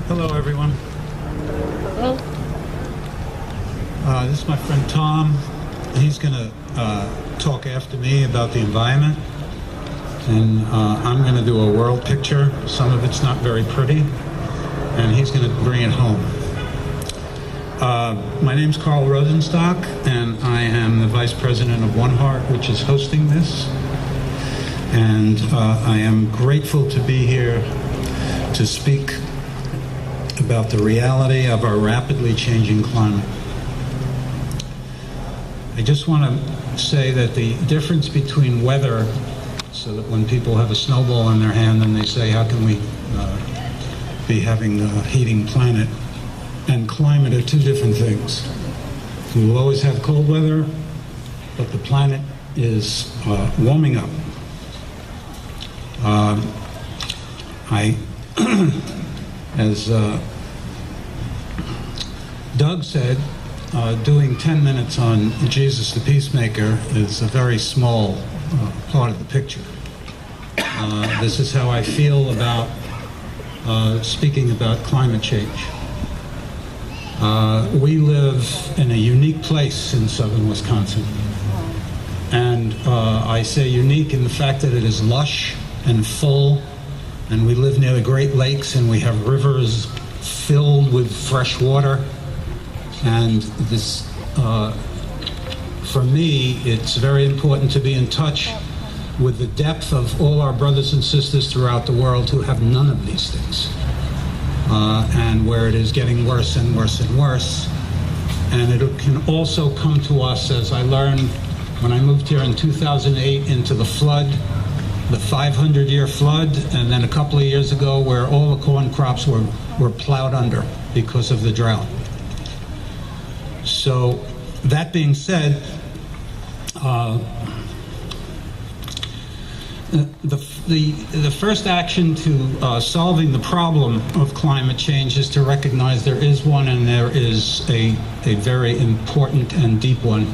Hello, everyone. Hello. This is my friend Tom. He's going to talk after me about the environment. And I'm going to do a world picture. Some of it's not very pretty. And he's going to bring it home. My name's Carl Rosenstock, and I am the Vice President of One Heart, which is hosting this. And I am grateful to be here to speak about the reality of our rapidly changing climate. I just want to say that the difference between weather, so that when people have a snowball in their hand and they say, how can we be having a heating planet, and climate are two different things. We will always have cold weather, but the planet is warming up. As Doug said, doing 10 minutes on Jesus the Peacemaker is a very small part of the picture. This is how I feel about speaking about climate change. We live in a unique place in southern Wisconsin. And I say unique in the fact that it is lush and full, and we live near the Great Lakes, and we have rivers filled with fresh water. And this, for me, it's very important to be in touch with the depth of all our brothers and sisters throughout the world who have none of these things. And where it is getting worse and worse and worse. And it can also come to us, as I learned when I moved here in 2008 into the flood, the 500-year flood, and then a couple of years ago where all the corn crops were plowed under because of the drought. So that being said, the first action to solving the problem of climate change is to recognize there is one, and there is a very important and deep one.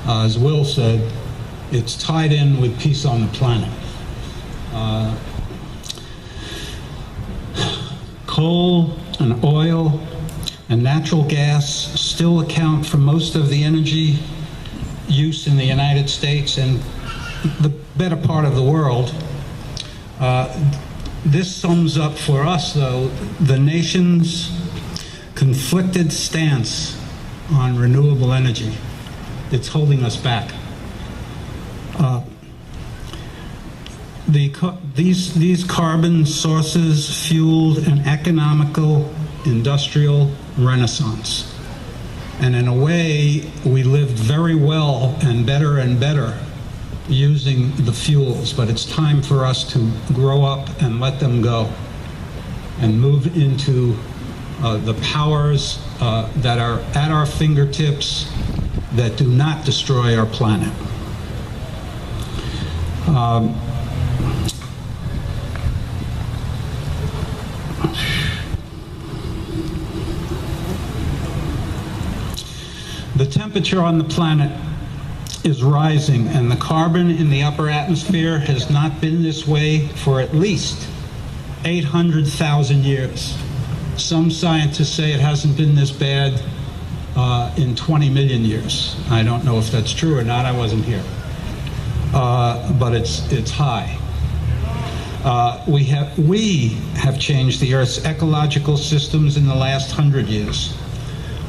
As Will said, it's tied in with peace on the planet. Coal and oil and natural gas still account for most of the energy use in the United States and the better part of the world. This sums up for us, though, the nation's conflicted stance on renewable energy. It's holding us back. These carbon sources fueled an economical, industrial renaissance. And in a way, we lived very well and better using the fuels, but it's time for us to grow up and let them go and move into the powers that are at our fingertips that do not destroy our planet. The temperature on the planet is rising, and the carbon in the upper atmosphere has not been this way for at least 800,000 years. Some scientists say it hasn't been this bad in 20 million years. I don't know if that's true or not. I wasn't here. But it's high. We have changed the Earth's ecological systems in the last 100 years.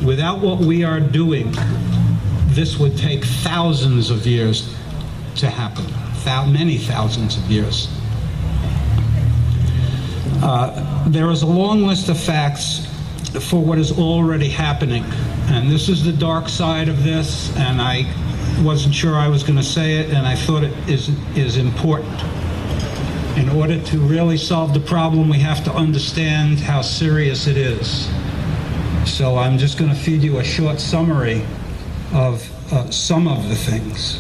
Without what we are doing, this would take thousands of years to happen, many thousands of years. There is a long list of facts for what is already happening, and this is the dark side of this, and I wasn't sure I was going to say it, and I thought it is important. In order to really solve the problem, we have to understand how serious it is. So I'm just going to feed you a short summary of some of the things.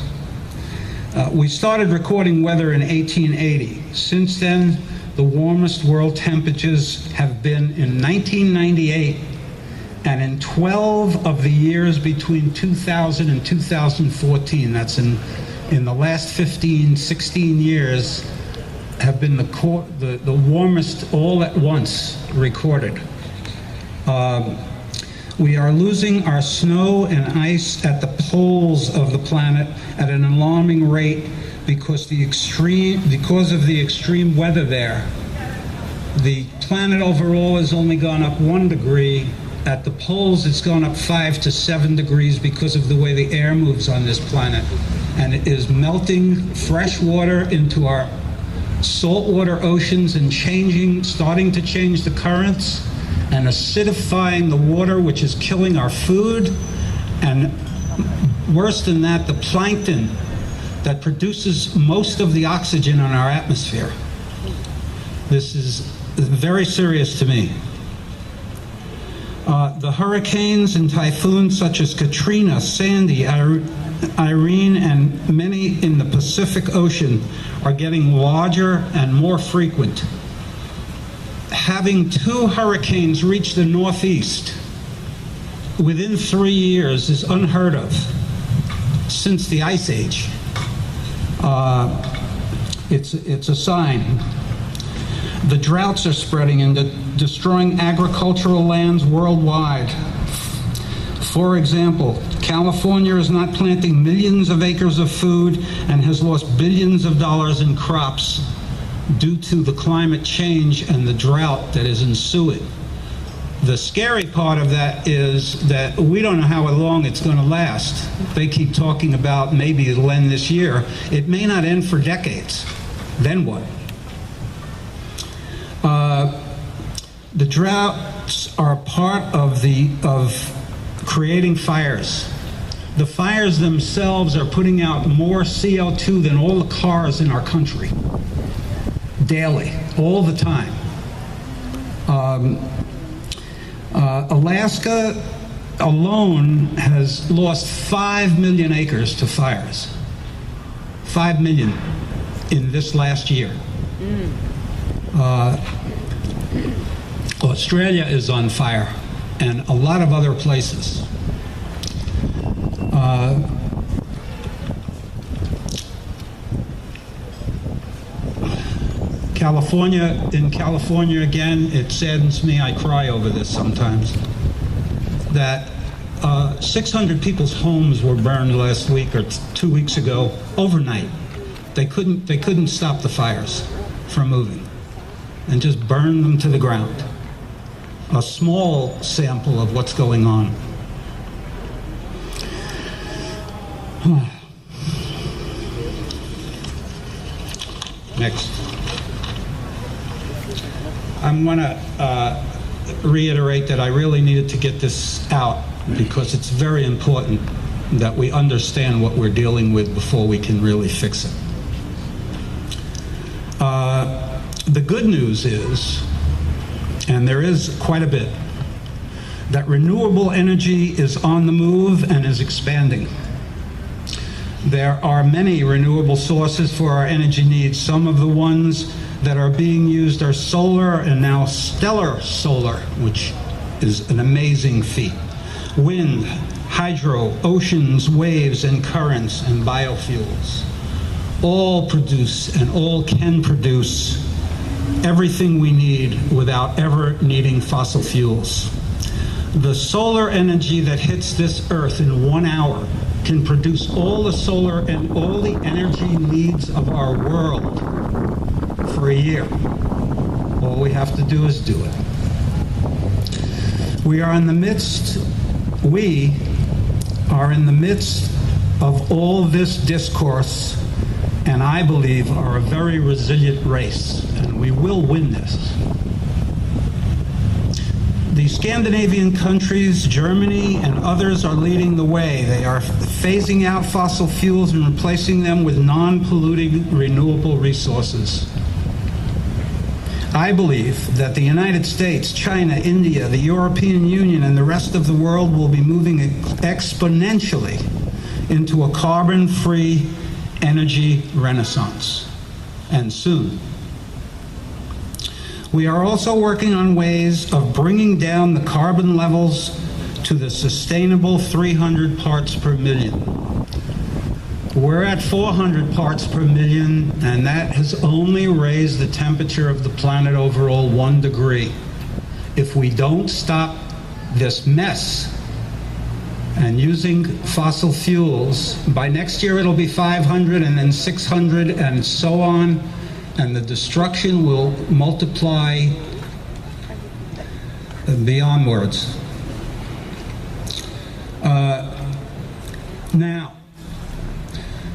We started recording weather in 1880. Since then, the warmest world temperatures have been in 1998, and in 12 of the years between 2000 and 2014, that's in the last 15, 16 years, have been the warmest all at once recorded. We are losing our snow and ice at the poles of the planet at an alarming rate because of the extreme weather there. The planet overall has only gone up 1 degree. At the poles, it's gone up 5 to 7 degrees because of the way the air moves on this planet. And it is melting fresh water into our saltwater oceans and starting to change the currents and acidifying the water, which is killing our food. And worse than that, the plankton that produces most of the oxygen in our atmosphere. This is very serious to me. The hurricanes and typhoons such as Katrina, Sandy, Irene, and many in the Pacific Ocean are getting larger and more frequent. Having 2 hurricanes reach the Northeast within 3 years is unheard of since the Ice Age. It's a sign. The droughts are spreading and destroying agricultural lands worldwide. For example, California is not planting millions of acres of food and has lost billions of dollars in crops due to the climate change and the drought that is ensuing. The scary part of that is that we don't know how long it's going to last. They keep talking about maybe it'll end this year. It may not end for decades. Then what? The droughts are part of creating fires. The fires themselves are putting out more CO2 than all the cars in our country, daily, all the time. Alaska alone has lost 5 million acres to fires. 5 million in this last year. Australia is on fire, and a lot of other places. In California again, it saddens me, I cry over this sometimes, that 600 people's homes were burned last week or 2 weeks ago, overnight. They couldn't stop the fires from moving and just burned them to the ground. A small sample of what's going on. Next. I'm going to reiterate that I really needed to get this out because it's very important that we understand what we're dealing with before we can really fix it. The good news is, and there is quite a bit, that renewable energy is on the move and is expanding. There are many renewable sources for our energy needs. Some of the ones that are being used are solar and now stellar solar, which is an amazing feat. Wind, hydro, oceans, waves, and currents, and biofuels. All produce and all can produce everything we need without ever needing fossil fuels. The solar energy that hits this Earth in 1 hour can produce all the solar and all the energy needs of our world for a year. All we have to do is do it. We are in the midst of all this discourse, and I believe are a very resilient race, and we will win this. The Scandinavian countries, Germany, and others are leading the way. They are phasing out fossil fuels and replacing them with non-polluting renewable resources. I believe that the United States, China, India, the European Union, and the rest of the world will be moving exponentially into a carbon-free energy renaissance, and soon. We are also working on ways of bringing down the carbon levels to the sustainable 300 parts per million. We're at 400 parts per million, and that has only raised the temperature of the planet overall 1 degree. If we don't stop this mess and using fossil fuels. By next year it'll be 500 and then 600 and so on, and the destruction will multiply beyond words. Now,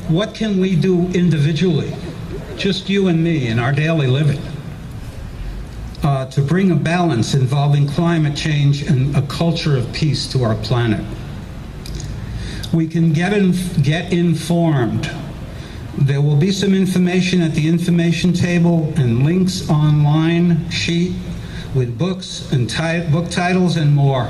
what can we do individually, just you and me in our daily living, to bring a balance involving climate change and a culture of peace to our planet? We can get informed. There will be some information at the information table and links online sheet with books and book titles and more.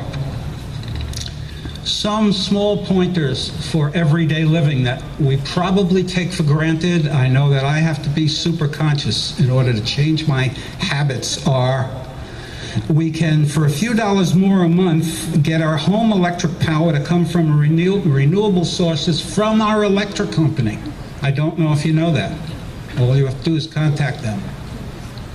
Some small pointers for everyday living that we probably take for granted. I know that I have to be super conscious in order to change my habits are: we can, for a few dollars more a month, get our home electric power to come from renewable sources from our electric company. I don't know if you know that. All you have to do is contact them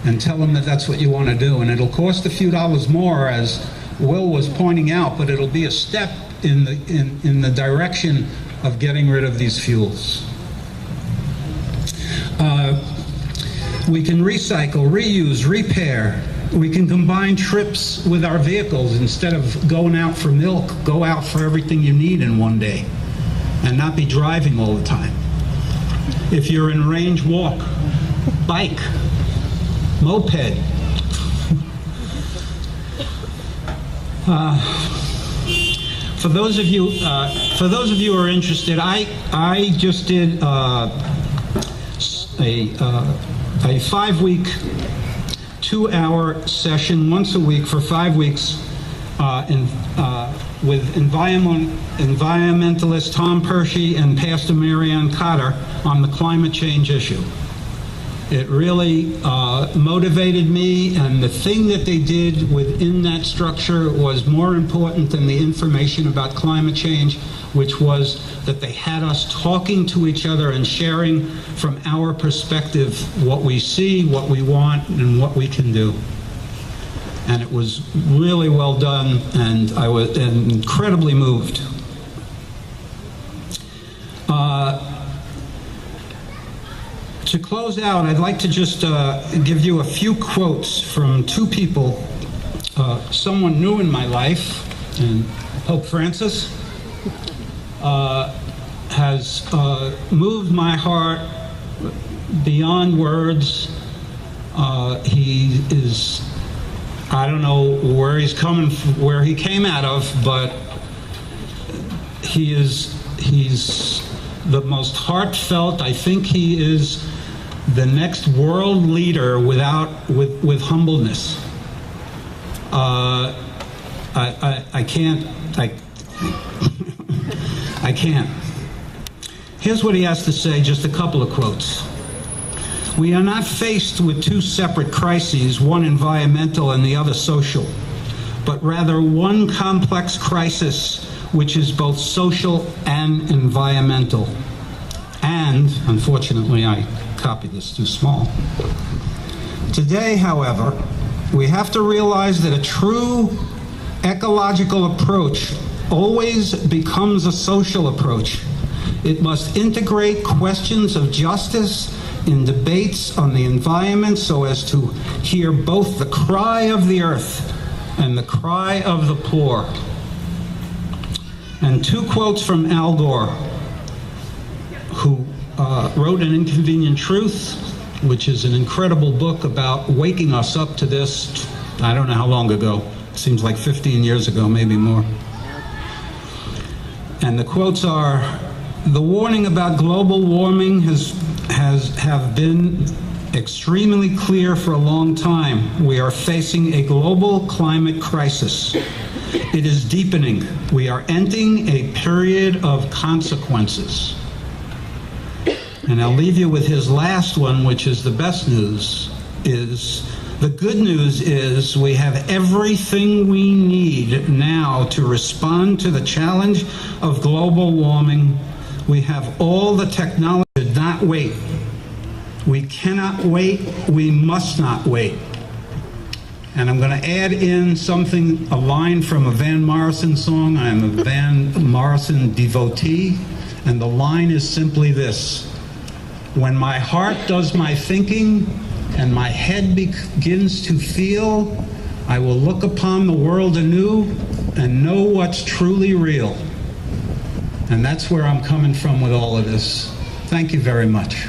and tell them that that's what you want to do. And it'll cost a few dollars more, as Will was pointing out, but it'll be a step in the direction of getting rid of these fuels. We can recycle, reuse, repair. We can combine trips with our vehicles. Instead of going out for milk, go out for everything you need in one day and not be driving all the time. If you're in range, walk, bike, moped. For those of you who are interested, I just did a 5-week, 2-hour session once a week for 5 weeks with environmentalist Tom Pershey and Pastor Marianne Cotter on the climate change issue. It really motivated me, and the thing that they did within that structure was more important than the information about climate change, which was that they had us talking to each other and sharing from our perspective what we see, what we want, and what we can do. And it was really well done, and I was incredibly moved. To close out, I'd like to just give you a few quotes from two people, someone new in my life, and Pope Francis has moved my heart beyond words. He is, I don't know where he's coming, where he came out of, but he's the most heartfelt. I think he is the next world leader with humbleness. I can't. I can't. Here's what he has to say, just a couple of quotes. We are not faced with two separate crises, one environmental and the other social, but rather one complex crisis which is both social and environmental. And, unfortunately, I copied this too small. Today, however, we have to realize that a true ecological approach always becomes a social approach. It must integrate questions of justice in debates on the environment so as to hear both the cry of the earth and the cry of the poor. And two quotes from Al Gore, who wrote An Inconvenient Truth, which is an incredible book about waking us up to this, I don't know how long ago, it seems like 15 years ago, maybe more. And the quotes are, the warning about global warming have been extremely clear for a long time. We are facing a global climate crisis. It is deepening. We are entering a period of consequences. And I'll leave you with his last one, which is the best news, is the good news is we have everything we need now to respond to the challenge of global warming. We have all the technology. Do not wait. We cannot wait. We must not wait. And I'm going to add in something, a line from a Van Morrison song. I'm a Van Morrison devotee. And the line is simply this: when my heart does my thinking and my head begins to feel, I will look upon the world anew and know what's truly real. And that's where I'm coming from with all of this. Thank you very much.